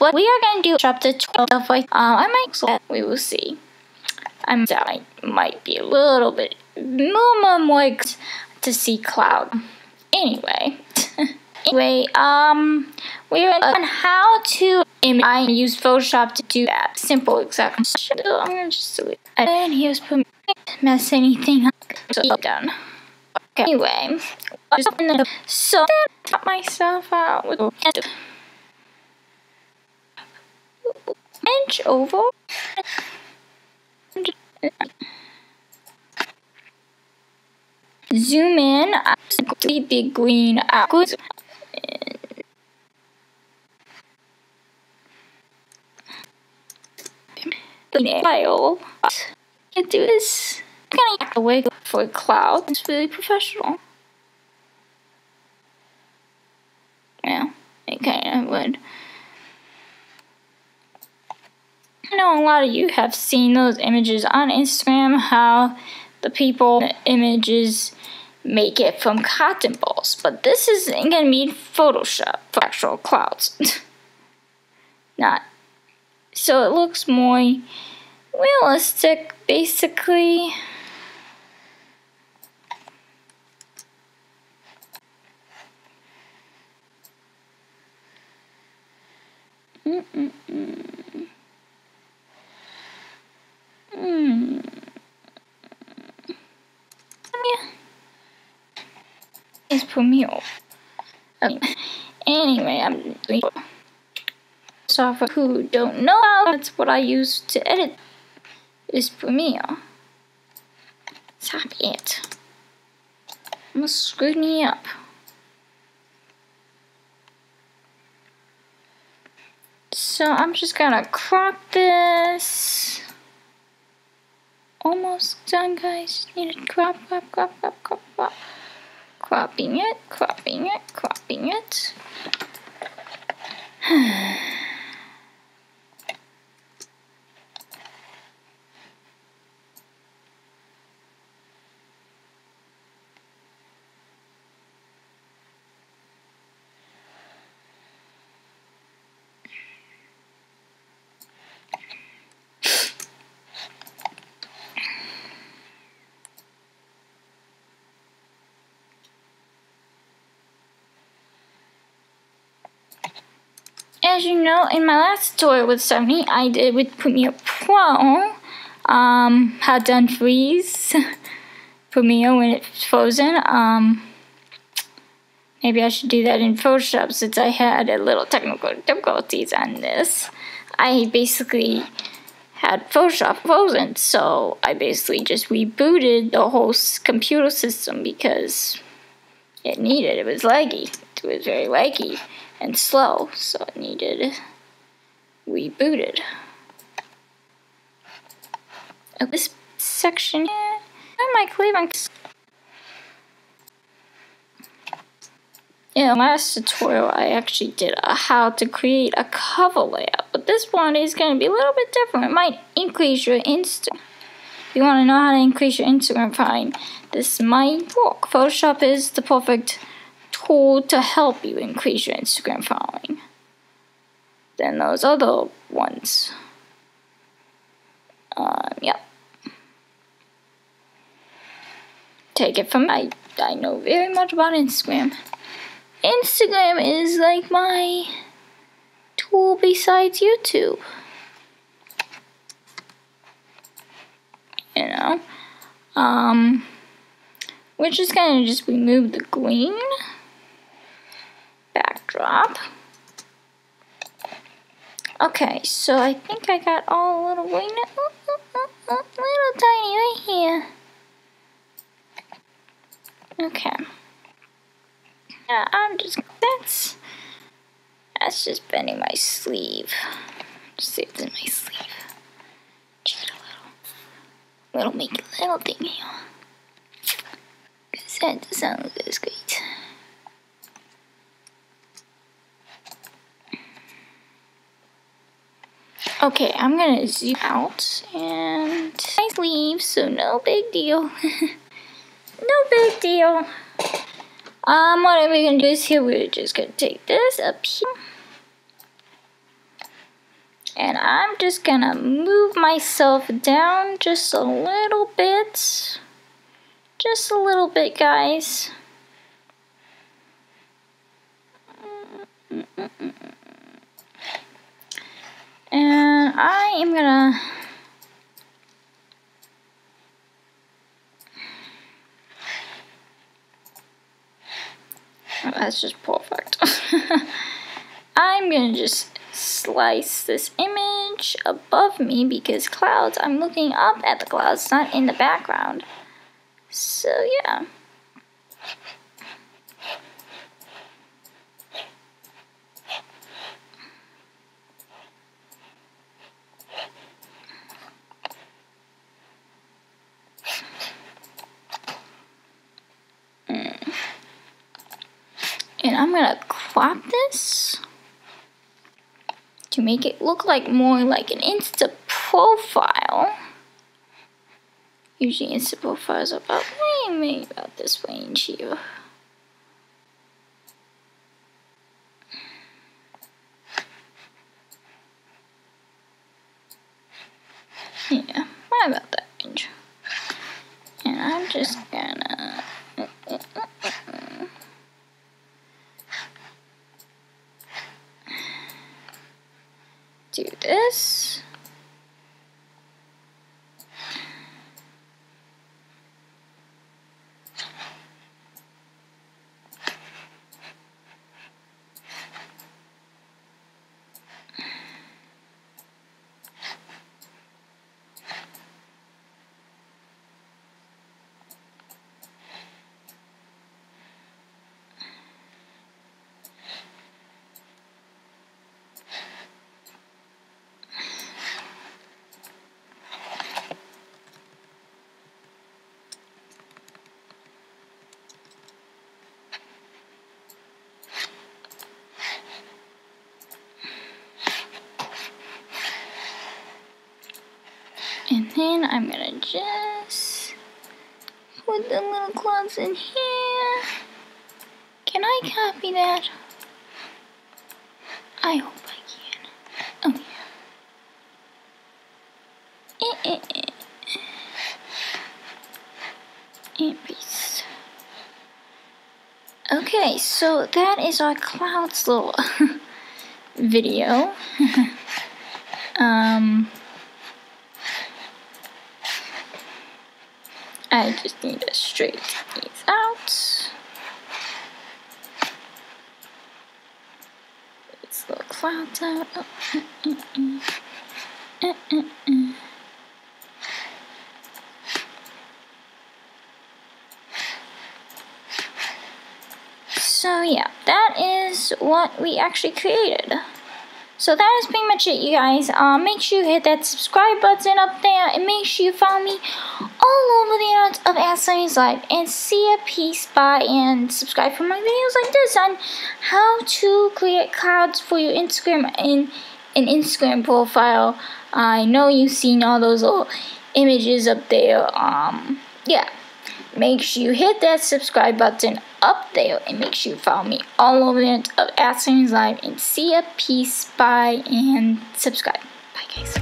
what we are going to do. Chapter 12. I might. We will see. I might be a little bit more to see cloud. Anyway, we're on how to image. I use Photoshop to do that. Simple, exactly. So I'm gonna just do it. And here's put mess anything up. So done. Okay. Anyway, so cut myself out with inch over. Zoom in, big green outwards. File. I do this. I'm gonna have to wait for a cloud. It's really professional. Yeah, it kind of would. I know a lot of you have seen those images on Instagram, how the people images make it from cotton balls, but this is gonna be Photoshop for actual clouds. Not so it looks more realistic, basically. It's Premiere. Okay. Anyway, I'm doing software who don't know how. That's what I use to edit. Is Premiere. Stop it. Almost screwed me up. So I'm just gonna crop this. Almost done, guys. Need to crop. Cropping it. As you know, in my last tutorial with 70, I did with Premiere Pro, how to unfreeze Premiere when it's frozen. Maybe I should do that in Photoshop since I had a little technical difficulties on this. I basically had Photoshop frozen, so I basically just rebooted the whole computer system because it was laggy. It was very laggy and slow, so it needed rebooted. This section here, I might leave on. In the last tutorial, I actually did how to create a cover layout, but this one is going to be a little bit different. It might increase your Instagram. If you want to know how to increase your Instagram following, this might work. Photoshop is the perfect tool to help you increase your Instagram following than those other ones. Yeah. Take it from I know very much about Instagram. Instagram is like my tool besides YouTube. You know? We're just gonna just remove the green backdrop. Okay, so I think I got all a little green, little tiny right here. Okay. Now I'm just that's just bending my sleeve. Just see it's in my sleeve. Just a little make a little thing here. Cause that doesn't look as great. Okay, I'm gonna zoom out and my sleeve, so no big deal. No big deal. What we're gonna do is here, we're just gonna take this up here. And I'm just gonna move myself down just a little bit. Just a little bit, guys. And I am gonna oh, that's just perfect. I'm gonna just slice this image above me because clouds, I'm looking up at the clouds, not in the background. So yeah. And I'm gonna crop this to make it look like more like an Insta profile. Usually Insta profiles are about maybe about this range here. Yeah, right about that range. And I'm just gonna do this. And then I'm gonna just put the little clouds in here. Can I copy that? I hope I can. Oh yeah. And peace. Okay, so that is our clouds little video. I just need to straighten these out. These little clouds out. So yeah, that is what we actually created. So that is pretty much it, you guys. Make sure you hit that subscribe button up there, and make sure you follow me all over the internet of Ashley's Life, and see a piece by and subscribe for my videos like this on how to create clouds for your Instagram and an Instagram profile. I know you've seen all those little images up there. Yeah. Make sure you hit that subscribe button up there, and make sure you follow me all over the internet of Ashley's Life, and see a piece by and subscribe. Bye guys.